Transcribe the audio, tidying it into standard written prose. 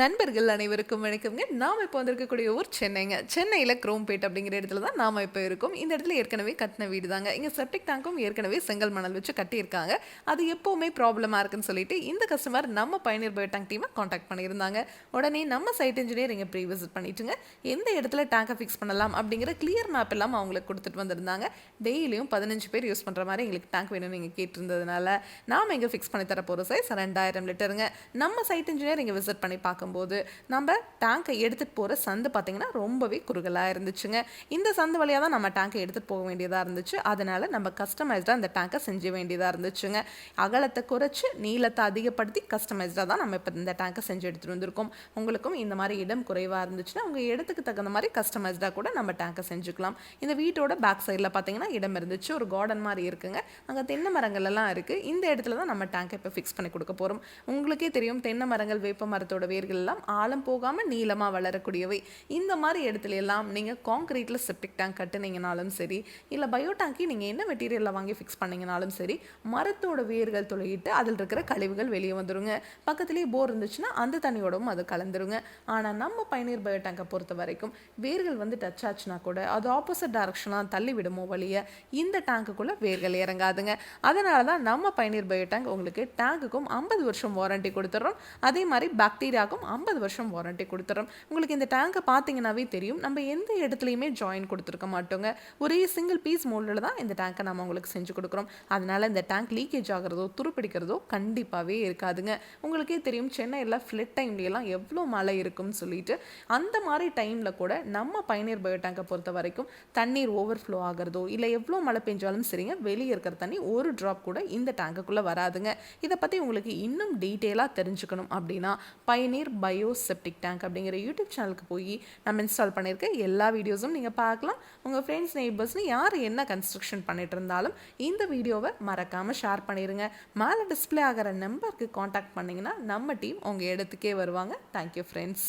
நண்பர்கள் அனைவருக்கும் வணக்கம்ங்க. நாம் இப்போ வந்திருக்கக்கூடிய ஊர் சென்னைங்க. சென்னையில் குரோம்பேட் அப்படிங்கிற இடத்துல தான் நாம் இப்போ இருக்கோம். இந்த இடத்துல ஏற்கனவே கட்டின வீடு தாங்க. இங்கே செப்டிக் டேங்க்கும் ஏற்கனவே செங்கல் மணல் வச்சு கட்டியிருக்காங்க. அது எப்போவுமே ப்ராப்ளமாக இருக்குன்னு சொல்லிட்டு இந்த கஸ்டமர் நம்ம பயணியர் பயோ டேங்க் டீமை காண்டாக்ட் பண்ணியிருந்தாங்க. உடனே நம்ம சைட் இன்ஜினியர் இங்கே ப்ரீ விசிட் பண்ணிட்டுங்க எந்த இடத்துல டேங்கை ஃபிக்ஸ் பண்ணலாம் அப்படிங்கிற கிளியர் மேப் எல்லாம் அவங்களுக்கு கொடுத்துட்டு வந்திருந்தாங்க. டெய்லியும் 15 பேர் யூஸ் பண்ணுற மாதிரி எங்களுக்கு டேங்க் வேணும்னு நீங்கள் கேட்டிருந்ததுனால நாம் இங்கே ஃபிக்ஸ் பண்ணி தர போகிற சைஸ் 2000 லிட்டருங்க. நம்ம சைட் இன்ஜினியர் இங்கே விசிட் பண்ணி பார்க்கும்போது நம்ம டேங்கை எடுத்துகிட்டு போகிற சந்து பார்த்திங்கன்னா ரொம்பவே குறுகலாக இருந்துச்சுங்க. இந்த சந்து வழியாக தான் நம்ம டேங்கை எடுத்துகிட்டு போக வேண்டியதாக இருந்துச்சு. அதனால் நம்ம கஸ்டமைஸ்டாக இந்த டேங்கை செஞ்ச வேண்டியதாக இருந்துச்சுங்க. அகலத்தை குறைச்சி நீளத்தை அதிகப்படுத்தி கஸ்டமைஸ்டாக தான் நம்ம இப்போ இந்த டேங்கை செஞ்சு எடுத்துகிட்டு வந்திருக்கோம். உங்களுக்கும் இந்த மாதிரி இடம் குறைவாக இருந்துச்சுன்னா உங்கள் இடத்துக்கு தகுந்த மாதிரி கஸ்டமைஸ்டாக கூட நம்ம டேங்கை செஞ்சுக்கலாம். இந்த வீட்டோட பேக் சைடில் பார்த்திங்கன்னா இடம் இருந்துச்சு. ஒரு கார்டன் மாதிரி இருக்குங்க. அங்கே தென்னை மரங்கள் எல்லாம் இருக்குது. இந்த இடத்துல தான் நம்ம டேங்கை இப்போ ஃபிக்ஸ் பண்ணி கொடுக்க போகிறோம். உங்களுக்கே தெரியும், தென்னை மரங்கள் வேப்ப மரத்தோட வேர்கள் எல்லாம் ஆழம் போகாமல் நீளமாக வளரக்கூடியவை. இந்த மாதிரி இடத்துல எல்லாம் நீங்கள் காங்கிரீட்டில் செப்டிக் டேங்க் கட்டுனீங்கனாலும் சரி, இல்லை பயோ டேங்கி நீங்கள் என்ன மெட்டீரியலில் வாங்கி ஃபிக்ஸ் பண்ணிங்கனாலும் சரி, மரத்தோட வேர்கள் துளையிட்டு அதில் இருக்கிற கழிவுகள் வெளியே வந்துடுங்க. பக்கத்துலேயே போர் இருந்துச்சுன்னா அந்த தண்ணியோடவும் அது கலந்துருங்க. ஆனால் நம்ம பயணியர் பயோ டேங்கை பொறுத்த வரைக்கும் வேர்கள் வந்து டச் ஆச்சுன்னா கூட அது ஆப்போசிட் டைரக்ஷனாக தள்ளி விடுமோ வழிய இந்த டேங்குக்குள்ளே வேர்கள் இறங்காதுங்க. அதனால தான் நம்ம பயணியர் பயோ டேங்க் உங்களுக்கு டேங்குக்கும் 50 வருஷம் வாரண்டி கொடுத்துட்றோம். அதே மாதிரி பாக்டீரியாவுக்கும் 50 வருஷம் வாரண்டி கொடுத்துறோம். உங்களுக்கு இந்த டேங்கை பார்த்தீங்கன்னாவே தெரியும், நம்ம எந்த இடத்துலையுமே ஜாயின் கொடுத்துருக்க மாட்டோங்க. ஒரே சிங்கிள் பீஸ் மோல்டில் தான் இந்த டேங்கை நம்ம உங்களுக்கு செஞ்சு கொடுக்குறோம். அதனால் இந்த டேங்க் லீக்கேஜ் ஆகிறதோ துருப்பிடிக்கிறதோ கண்டிப்பாகவே இருக்காதுங்க. உங்களுக்கே தெரியும், சென்னையில் ஃப்ளட் டைம்லாம் எவ்வளோ மழை இருக்கும்னு சொல்லிட்டு அந்த மாதிரி டைமில் கூட நம்ம பயணியர் பயோ டேங்கை பொறுத்த வரைக்கும் தண்ணீர் ஓவர்ஃப்ளோ ஆகிறதோ இல்லை எவ்வளோ மழை பெஞ்சாலும் சரிங்க, வெளியே இருக்கிற தண்ணி ஒரு ட்ராப் கூட இந்த டேங்குக்குள்ளே வராதுங்க. இதை பற்றி உங்களுக்கு இன்னும் டீட்டெயிலாக தெரிஞ்சுக்கணும் அப்படின்னா பயணியர் பயோ செப்டிக் டேங்க் அப்படிங்கிற யூடியூப் சேனலுக்கு போய் நம்ம இன்ஸ்டால் பண்ணியிருக்க எல்லா வீடியோஸும் நீங்கள் பார்க்கலாம். உங்கள் ஃப்ரெண்ட்ஸ் நெய்பர்ஸ்னு யார் என்ன கன்ஸ்ட்ரக்ஷன் பண்ணிட்டு இருந்தாலும் இந்த வீடியோவை மறக்காமல் ஷேர் பண்ணிடுங்க. மேலே டிஸ்பிளே ஆகிற நம்பருக்கு காண்டாக்ட் பண்ணிங்கன்னா நம்ம டீம் உங்கள் இடத்துக்கே வருவாங்க. Thank you friends.